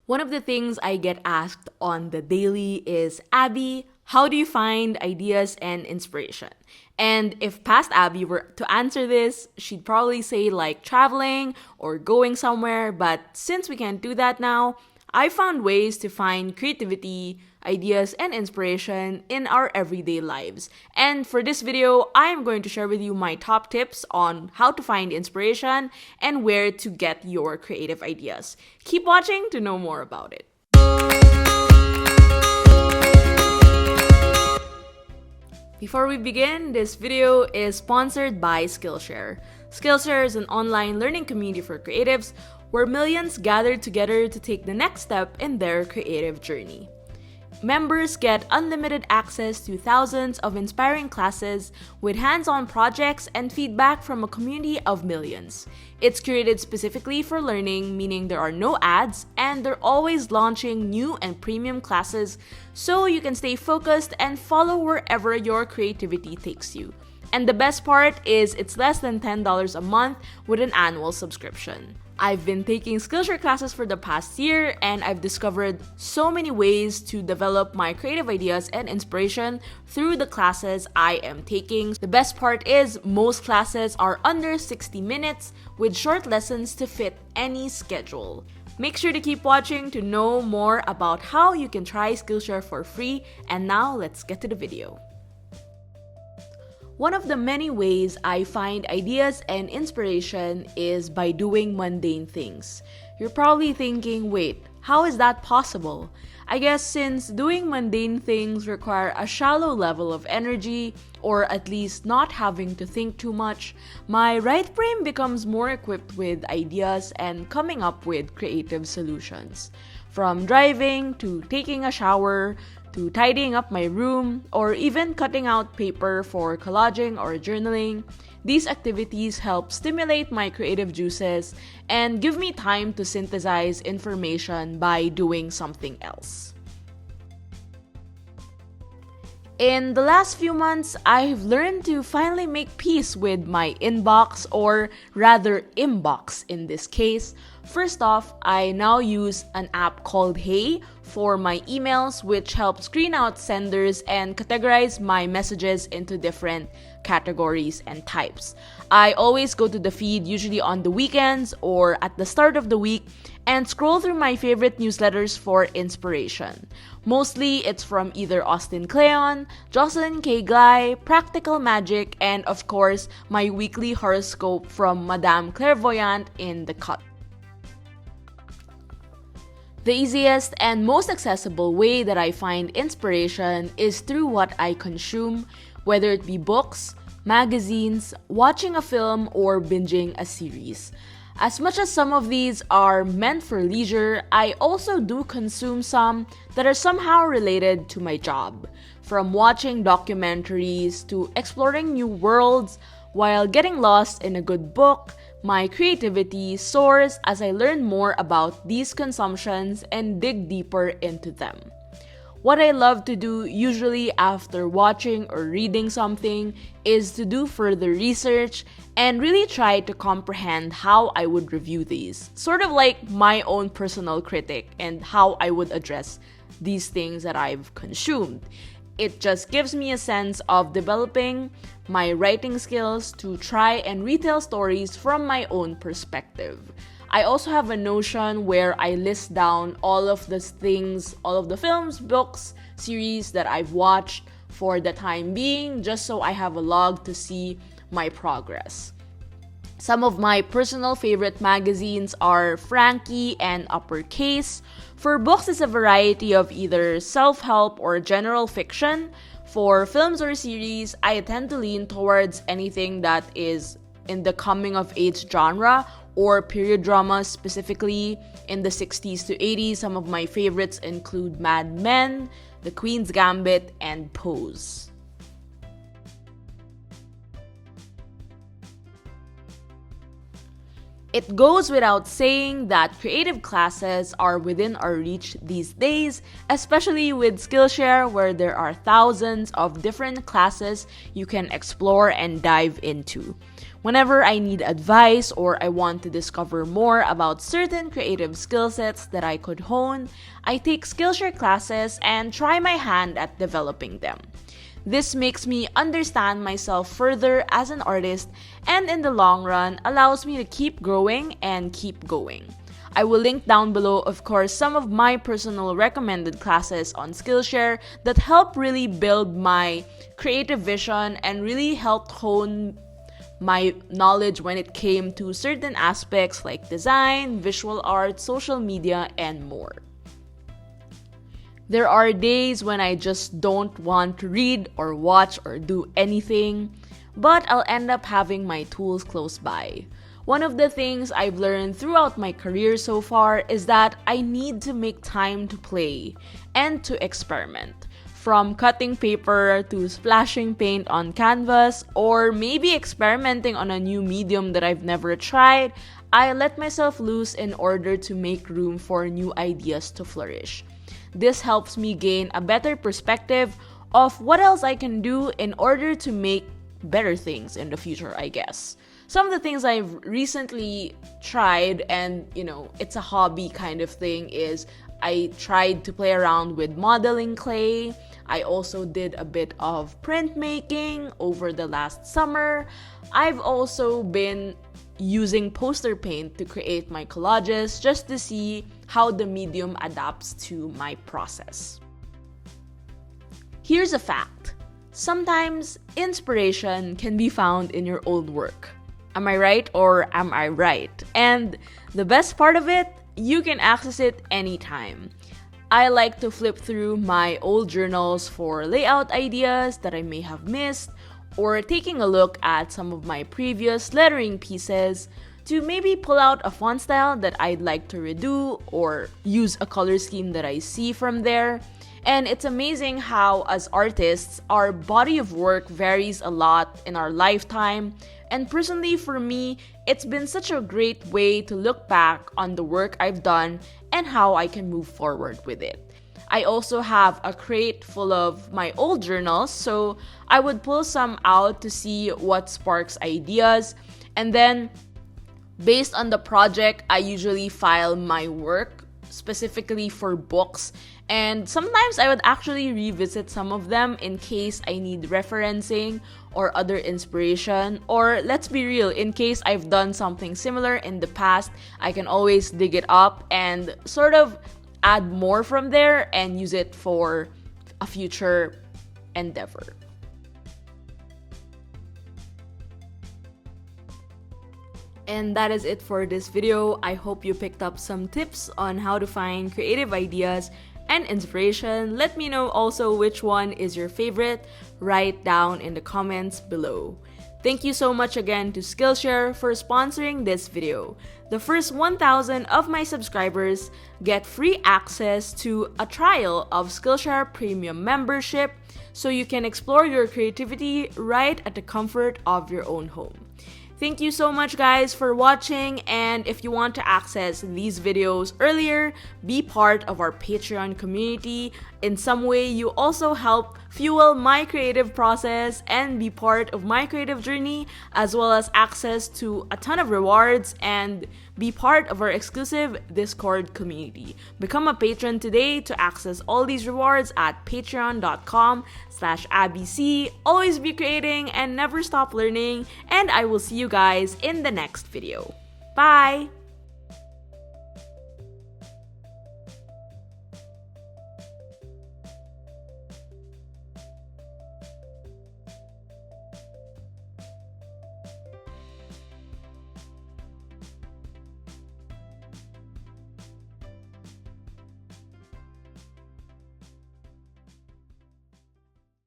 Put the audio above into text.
One of the things I get asked on the daily is, Abby, how do you find ideas and inspiration? And if past Abby were to answer this, she'd probably say like traveling or going somewhere. But since we can't do that now, I found ways to find creativity, ideas, and inspiration in our everyday lives. And for this video, I am going to share with you my top tips on how to find inspiration and where to get your creative ideas. Keep watching to know more about it. Before we begin, this video is sponsored by Skillshare. Skillshare is an online learning community for creatives where millions gather together to take the next step in their creative journey. Members get unlimited access to thousands of inspiring classes with hands-on projects and feedback from a community of millions. It's curated specifically for learning, meaning there are no ads, and they're always launching new and premium classes so you can stay focused and follow wherever your creativity takes you. And the best part is it's less than $10 a month with an annual subscription. I've been taking Skillshare classes for the past year, and I've discovered so many ways to develop my creative ideas and inspiration through the classes I am taking. The best part is most classes are under 60 minutes with short lessons to fit any schedule. Make sure to keep watching to know more about how you can try Skillshare for free. And now let's get to the video. One of the many ways I find ideas and inspiration is by doing mundane things. You're probably thinking, wait, how is that possible? I guess since doing mundane things require a shallow level of energy, or at least not having to think too much, my right brain becomes more equipped with ideas and coming up with creative solutions. From driving to taking a shower, to tidying up my room, or even cutting out paper for collaging or journaling, these activities help stimulate my creative juices and give me time to synthesize information by doing something else. In the last few months, I've learned to finally make peace with my inbox, or rather inbox in this case. First off, I now use an app called Hey for my emails, which helps screen out senders and categorize my messages into different categories and types. I always go to the feed, usually on the weekends or at the start of the week, and scroll through my favorite newsletters for inspiration. Mostly, it's from either Austin Kleon, Jocelyn K. Glai, Practical Magic, and of course, my weekly horoscope from Madame Clairvoyante in The Cut. The easiest and most accessible way that I find inspiration is through what I consume, whether it be books, magazines, watching a film, or binging a series. As much as some of these are meant for leisure, I also do consume some that are somehow related to my job. From watching documentaries to exploring new worlds while getting lost in a good book, my creativity soars as I learn more about these consumptions and dig deeper into them. What I love to do usually after watching or reading something is to do further research and really try to comprehend how I would review these. Sort of like my own personal critic and how I would address these things that I've consumed. It just gives me a sense of developing my writing skills to try and retell stories from my own perspective. I also have a notion where I list down all of the things, all of the films, books, series that I've watched for the time being, just so I have a log to see my progress. Some of my personal favorite magazines are Frankie and Uppercase. For books, it's a variety of either self-help or general fiction. For films or series, I tend to lean towards anything that is in the coming-of-age genre or period dramas, specifically in the 60s to 80s. Some of my favorites include Mad Men, The Queen's Gambit, and Pose. It goes without saying that creative classes are within our reach these days, especially with Skillshare, where there are thousands of different classes you can explore and dive into. Whenever I need advice or I want to discover more about certain creative skill sets that I could hone, I take Skillshare classes and try my hand at developing them. This makes me understand myself further as an artist and in the long run allows me to keep growing and keep going. I will link down below, of course, some of my personal recommended classes on Skillshare that help really build my creative vision and really helped hone my knowledge when it came to certain aspects like design, visual art, social media, and more. There are days when I just don't want to read or watch or do anything, but I'll end up having my tools close by. One of the things I've learned throughout my career so far is that I need to make time to play and to experiment. From cutting paper to splashing paint on canvas or maybe experimenting on a new medium that I've never tried, I let myself loose in order to make room for new ideas to flourish. This helps me gain a better perspective of what else I can do in order to make better things in the future, I guess. Some of the things I've recently tried, and it's a hobby kind of thing, is I tried to play around with modeling clay. I also did a bit of printmaking over the last summer. I've also been using poster paint to create my collages just to see how the medium adapts to my process. Here's a fact. Sometimes inspiration can be found in your old work. Am I right or am I right? And the best part of it, you can access it anytime. I like to flip through my old journals for layout ideas that I may have missed, or taking a look at some of my previous lettering pieces to maybe pull out a font style that I'd like to redo or use a color scheme that I see from there. And it's amazing how, as artists, our body of work varies a lot in our lifetime. And personally, for me, it's been such a great way to look back on the work I've done and how I can move forward with it. I also have a crate full of my old journals, so I would pull some out to see what sparks ideas. And then, based on the project, I usually file my work specifically for books. And sometimes I would actually revisit some of them in case I need referencing or other inspiration. Or let's be real, in case I've done something similar in the past, I can always dig it up and sort of add more from there and use it for a future endeavor. And that is it for this video. I hope you picked up some tips on how to find creative ideas and inspiration. Let me know also which one is your favorite. Write down in the comments below. Thank you so much again to Skillshare for sponsoring this video. The first 1,000 of my subscribers get free access to a trial of Skillshare Premium membership so you can explore your creativity right at the comfort of your own home. Thank you so much guys for watching, and if you want to access these videos earlier, be part of our Patreon community. In some way, you also help fuel my creative process and be part of my creative journey, as well as access to a ton of rewards and be part of our exclusive Discord community. Become a patron today to access all these rewards at patreon.com/abc. Always be creating and never stop learning, and I will see you guys in the next video. Bye!